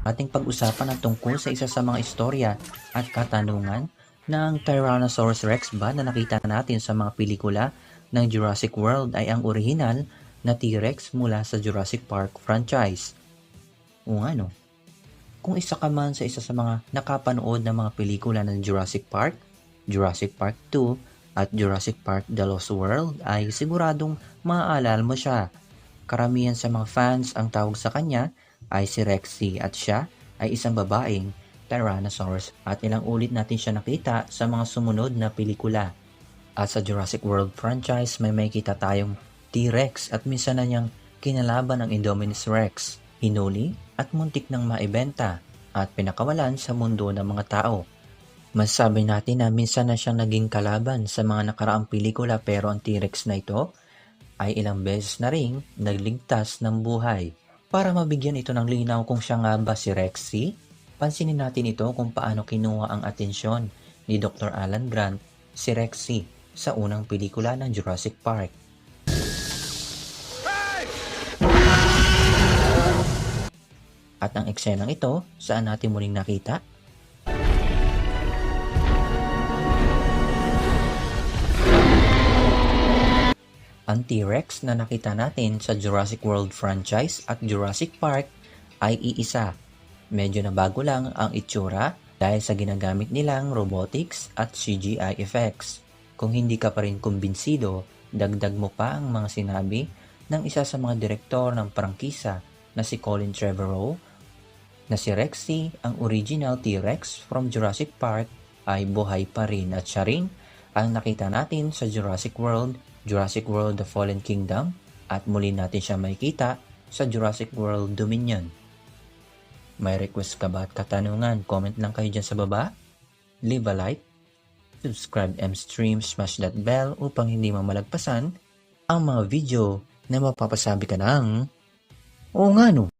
Ating pag-usapan ang tungkol sa isa sa mga istorya at katanungan ng Tyrannosaurus Rex ba na nakita natin sa mga pelikula ng Jurassic World ay ang orihinal na T-Rex mula sa Jurassic Park franchise. O ano? Kung isa ka man sa isa sa mga nakapanood ng mga pelikula ng Jurassic Park, Jurassic Park 2 at Jurassic Park The Lost World ay siguradong maaalala mo siya. Karamihan sa mga fans ang tawag sa kanya ay si Rexy at siya ay isang babaeng Tyrannosaurus at ilang ulit natin siya nakita sa mga sumunod na pelikula. At sa Jurassic World franchise may makita tayong T-Rex at minsan na niyang kinalaban ang Indominus Rex, hinuli at muntik nang maibenta at pinakawalan sa mundo ng mga tao. Masasabi natin na minsan na siyang naging kalaban sa mga nakaraang pelikula pero ang T-Rex na ito ay ilang beses na ring nagligtas ng buhay. Para mabigyan ito ng linaw kung siya nga ba si Rexy, pansinin natin ito kung paano kinuha ang atensyon ni Dr. Alan Grant si Rexy sa unang pelikula ng Jurassic Park. At ang eksenang ito, saan natin muling nakita? Ang T-Rex na nakita natin sa Jurassic World franchise at Jurassic Park ay iisa. Medyo nabago lang ang itsura dahil sa ginagamit nilang robotics at CGI effects. Kung hindi ka pa rin kumbinsido, dagdag mo pa ang mga sinabi ng isa sa mga direktor ng prangkisa na si Colin Trevorrow na si Rexy, ang original T-Rex from Jurassic Park, ay buhay pa rin at siya rin ang nakita natin sa Jurassic World, Jurassic World The Fallen Kingdom at muli natin siya makikita sa Jurassic World Dominion. May request ka ba at katanungan? Comment lang kayo dyan sa baba. Leave a like, subscribe Mstream, smash that bell upang hindi mamalagpasan ang mga video na mapapasabi ka ng oo nga no.